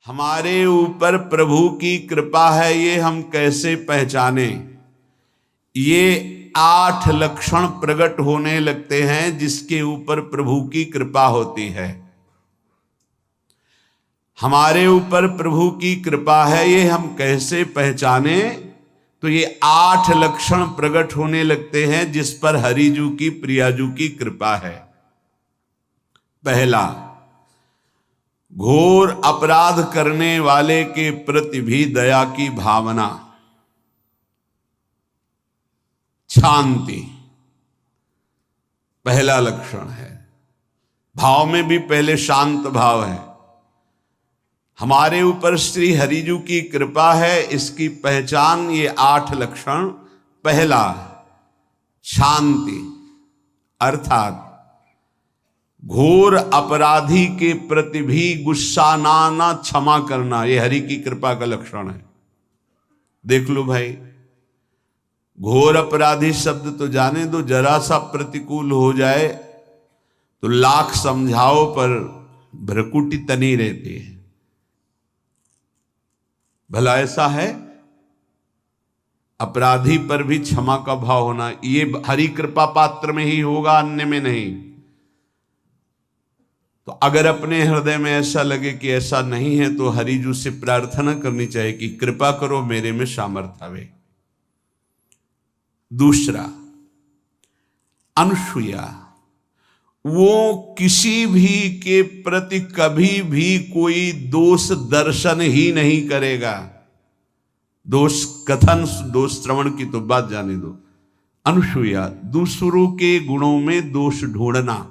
हमारे ऊपर प्रभु की कृपा है ये हम कैसे पहचाने। ये 8 लक्षण प्रकट होने लगते हैं जिसके ऊपर प्रभु की कृपा होती है। हमारे ऊपर प्रभु की कृपा है ये हम कैसे पहचाने, तो ये 8 लक्षण प्रकट होने लगते हैं जिस पर हरिजू की प्रियाजू की कृपा है। पहला, घोर अपराध करने वाले के प्रति भी दया की भावना, शांति पहला लक्षण है। भाव में भी पहले शांत भाव है। हमारे ऊपर श्री हरिजू की कृपा है, इसकी पहचान ये 8 लक्षण। पहला, शांति, अर्थात घोर अपराधी के प्रति भी गुस्सा ना क्षमा करना, ये हरि की कृपा का लक्षण है। देख लो भाई, घोर अपराधी शब्द तो जाने दो, जरा सा प्रतिकूल हो जाए तो लाख समझाओ पर भ्रकुटी तनी रहती है। भला ऐसा है? अपराधी पर भी क्षमा का भाव होना, ये हरि कृपा पात्र में ही होगा, अन्य में नहीं। तो अगर अपने हृदय में ऐसा लगे कि ऐसा नहीं है तो हरिजू से प्रार्थना करनी चाहिए कि कृपा करो, मेरे में सामर्थ्य आवे। दूसरा, अनुसूया, वो किसी भी के प्रति कभी भी कोई दोष दर्शन ही नहीं करेगा। दोष कथन, दोष श्रवण की तो बात जाने दो। अनुसूया, दूसरों के गुणों में दोष ढूंढना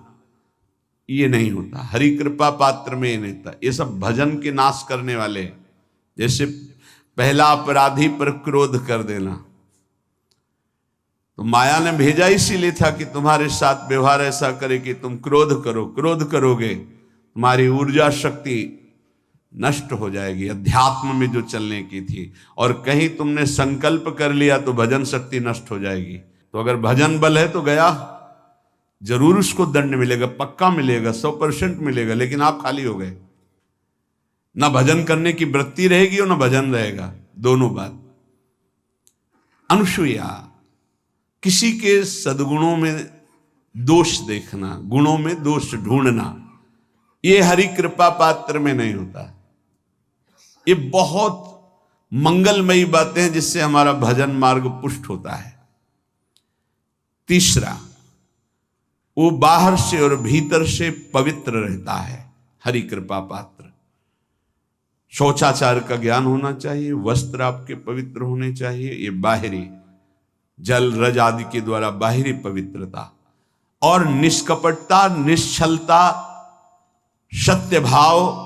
ये नहीं होता। हरि कृपा पात्र में ये नहीं होता। ये सब भजन के नाश करने वाले। जैसे पहला अपराधी पर क्रोध कर देना, तो माया ने भेजा इसीलिए था कि तुम्हारे साथ व्यवहार ऐसा करे कि तुम क्रोध करो। क्रोध करोगे तुम्हारी ऊर्जा शक्ति नष्ट हो जाएगी, अध्यात्म में जो चलने की थी। और कहीं तुमने संकल्प कर लिया तो भजन शक्ति नष्ट हो जाएगी। तो अगर भजन बल है तो गया, जरूर उसको दंड मिलेगा, पक्का मिलेगा, 100% मिलेगा, लेकिन आप खाली हो गए। ना भजन करने की वृत्ति रहेगी और ना भजन रहेगा, दोनों बात। अनुसूया, किसी के सद्गुणों में दोष देखना, गुणों में दोष ढूंढना, ये हरि कृपा पात्र में नहीं होता। ये बहुत मंगलमयी बातें हैं जिससे हमारा भजन मार्ग पुष्ट होता है। तीसरा, वो बाहर से और भीतर से पवित्र रहता है, हरि कृपा पात्र। शौचाचार का ज्ञान होना चाहिए, वस्त्र आपके पवित्र होने चाहिए, ये बाहरी जल रज आदि के द्वारा बाहरी पवित्रता। और निष्कपटता, निश्चलता, सत्य भाव,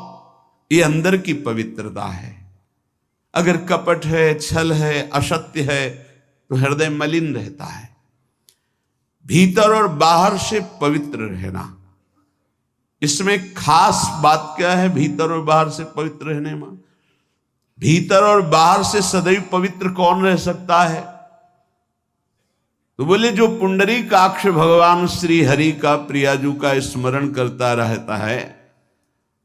ये अंदर की पवित्रता है। अगर कपट है, छल है, असत्य है तो हृदय मलिन रहता है। भीतर और बाहर से पवित्र रहना, इसमें खास बात क्या है? भीतर और बाहर से पवित्र रहने में, भीतर और बाहर से सदैव पवित्र कौन रह सकता है? तो बोले जो पुंडरीकाक्ष भगवान श्री हरि का प्रियाजू का स्मरण करता रहता है,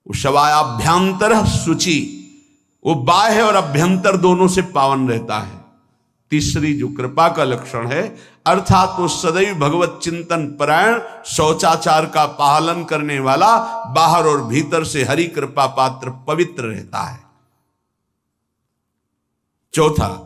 वो शवायाभ्यंतर शुचि, वो बाह्य और अभ्यंतर दोनों से पावन रहता है। तीसरी जो कृपा का लक्षण है, अर्थात वो सदैव भगवत चिंतन परायण, शौचाचार का पालन करने वाला, बाहर और भीतर से हरि कृपा पात्र पवित्र रहता है। चौथा,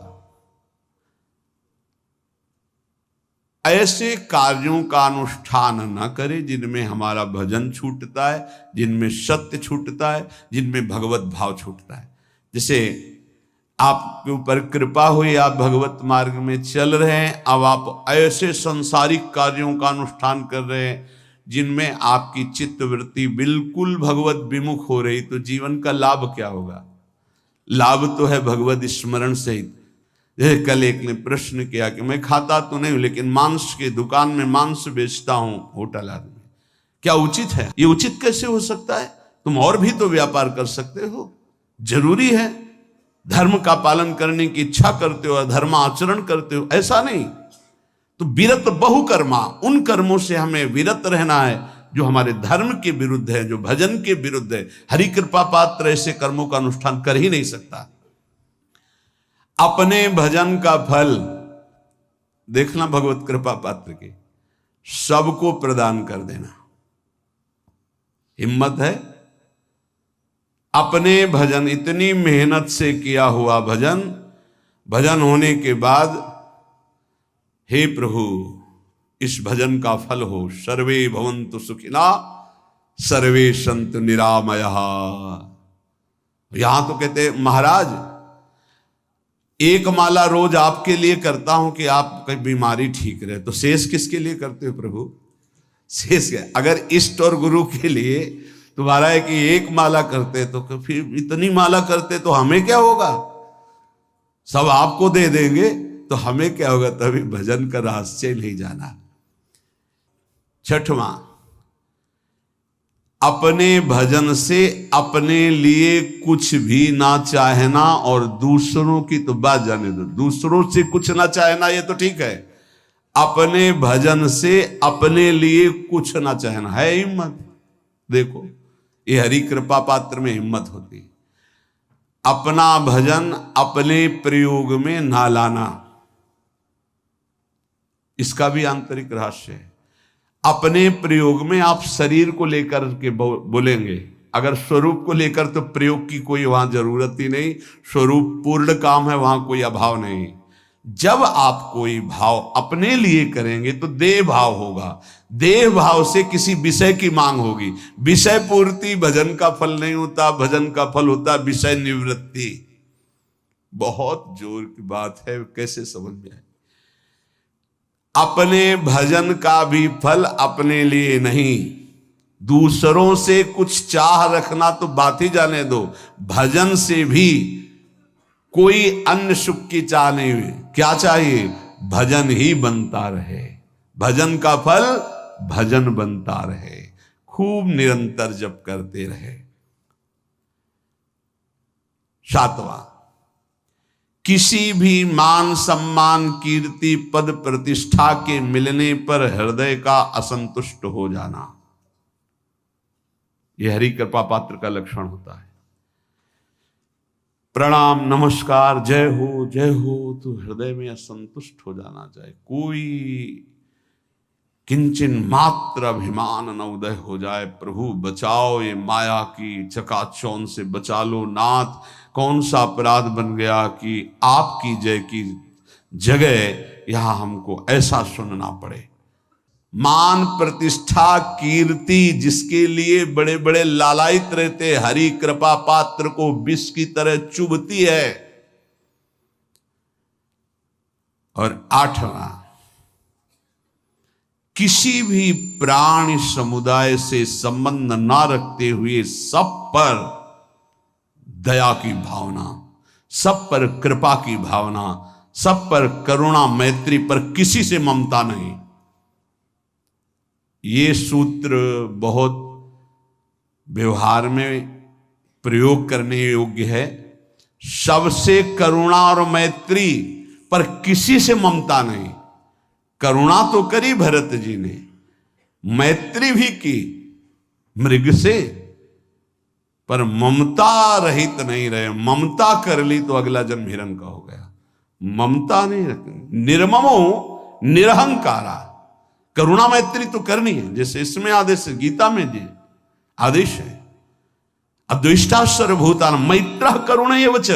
ऐसे कार्यों का अनुष्ठान न करे जिनमें हमारा भजन छूटता है, जिनमें सत्य छूटता है, जिनमें भगवत भाव छूटता है। जैसे आपके ऊपर कृपा हुई, आप भगवत मार्ग में चल रहे हैं, अब आप ऐसे संसारिक कार्यों का अनुष्ठान कर रहे हैं जिनमें आपकी चित्तवृत्ति बिल्कुल भगवत विमुख हो रही, तो जीवन का लाभ क्या होगा? लाभ तो है भगवत स्मरण सहित। जैसे कल एक ने प्रश्न किया कि मैं खाता तो नहीं हूं लेकिन मांस की दुकान में मांस बेचता हूं, होटल आदमी, क्या उचित है? ये उचित कैसे हो सकता है? तुम और भी तो व्यापार कर सकते हो। जरूरी है धर्म का पालन करने की इच्छा करते हो, धर्म आचरण करते हो, ऐसा नहीं। तो विरत बहुकर्मा, उन कर्मों से हमें विरत रहना है जो हमारे धर्म के विरुद्ध है, जो भजन के विरुद्ध है। हरि कृपा पात्र ऐसे कर्मों का अनुष्ठान कर ही नहीं सकता। अपने भजन का फल देखना भगवत कृपा पात्र के, सबको प्रदान कर देना। हिम्मत है? अपने भजन, इतनी मेहनत से किया हुआ भजन, भजन होने के बाद हे प्रभु इस भजन का फल हो, सर्वे भवन्तु सुखिना सर्वे सन्तु निरामयः। यहां तो कहते महाराज एक माला रोज आपके लिए करता हूं कि आपकी बीमारी ठीक रहे, तो शेष किसके लिए करते हो प्रभु? शेष क्या? अगर इष्ट और गुरु के लिए तुम्हारा है कि एक माला करते तो फिर इतनी माला करते तो हमें क्या होगा? सब आपको दे देंगे तो हमें क्या होगा? तभी भजन का रहस्य नहीं जाना। छठवां, अपने भजन से अपने लिए कुछ भी ना चाहना, और दूसरों की तो बात जाने दो, दूसरों से कुछ ना चाहना ये तो ठीक है, अपने भजन से अपने लिए कुछ ना चाहना है हिम्मत। देखो ये हरि कृपा पात्र में हिम्मत होती है। अपना भजन अपने प्रयोग में ना लाना, इसका भी आंतरिक रहस्य है। अपने प्रयोग में आप शरीर को लेकर के बोलेंगे, अगर स्वरूप को लेकर तो प्रयोग की कोई वहां जरूरत ही नहीं, स्वरूप पूर्ण काम है, वहां कोई अभाव नहीं। जब आप कोई भाव अपने लिए करेंगे तो देह भाव होगा, देह भाव से किसी विषय की मांग होगी। विषय पूर्ति भजन का फल नहीं होता, भजन का फल होता विषय निवृत्ति। बहुत जोर की बात है, कैसे समझ में आए? अपने भजन का भी फल अपने लिए नहीं, दूसरों से कुछ चाह रखना तो बात ही जाने दो, भजन से भी कोई अन्य सुख की चाह नहीं हुई। क्या चाहिए? भजन ही बनता रहे, भजन का फल भजन बनता रहे, खूब निरंतर जप करते रहे। सातवां, किसी भी मान सम्मान कीर्ति पद प्रतिष्ठा के मिलने पर हृदय का असंतुष्ट हो जाना, यह हरि कृपा पात्र का लक्षण होता है। प्रणाम नमस्कार जय हो तो हृदय में असंतुष्ट हो जाना चाहिए। कोई किंचन मात्र अभिमान न उदय हो जाए। प्रभु बचाओ, ये माया की चकाचौंध से बचा लो नाथ। कौन सा अपराध बन गया कि आपकी जय की जगह यहां हमको ऐसा सुनना पड़े। मान प्रतिष्ठा कीर्ति जिसके लिए बड़े बड़े लालायित रहते, हरि कृपा पात्र को विष की तरह चुभती है। और आठवां, किसी भी प्राणी समुदाय से संबंध ना रखते हुए सब पर दया की भावना, सब पर कृपा की भावना, सब पर करुणा मैत्री, पर किसी से ममता नहीं। ये सूत्र बहुत व्यवहार में प्रयोग करने योग्य है। सबसे करुणा और मैत्री, पर किसी से ममता नहीं। करुणा तो करी भरत जी ने, मैत्री भी की मृग से, पर ममता रहित नहीं रहे। ममता कर ली तो अगला जन्म हिरण का हो गया। ममता नहीं रखनी। निर्ममो निरहंकारा, करुणा मैत्री तो करनी है, जैसे इसमें आदेश है, गीता में जी आदेश है, अद्वेष्टा सर्वभूतान मैत्र करुण एवच,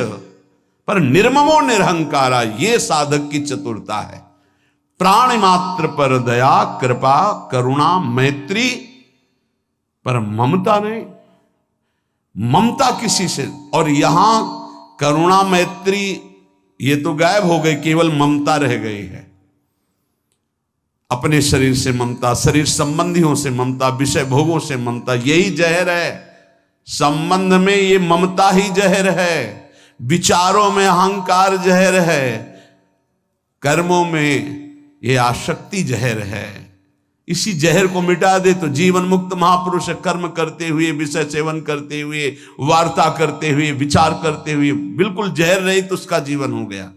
पर निर्ममो निरहंकारा, ये साधक की चतुरता है। प्राण मात्र पर दया कृपा करुणा मैत्री, पर ममता नहीं। ममता किसी से, और यहां करुणा मैत्री ये तो गायब हो गई, केवल ममता रह गई है। अपने शरीर से ममता, शरीर संबंधियों से ममता, विषय भोगों से ममता, यही जहर है। संबंध में ये ममता ही जहर है, विचारों में अहंकार जहर है, कर्मों में ये आसक्ति जहर है। इसी जहर को मिटा दे तो जीवन मुक्त महापुरुष कर्म करते हुए, विषय सेवन करते हुए, वार्ता करते हुए, विचार करते हुए, बिल्कुल जहर रहित उसका जीवन हो गया।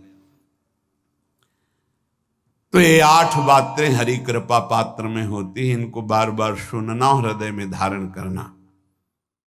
तो ये 8 बातें हरि कृपा पात्र में होती हैं, इनको बार बार सुनना और हृदय में धारण करना।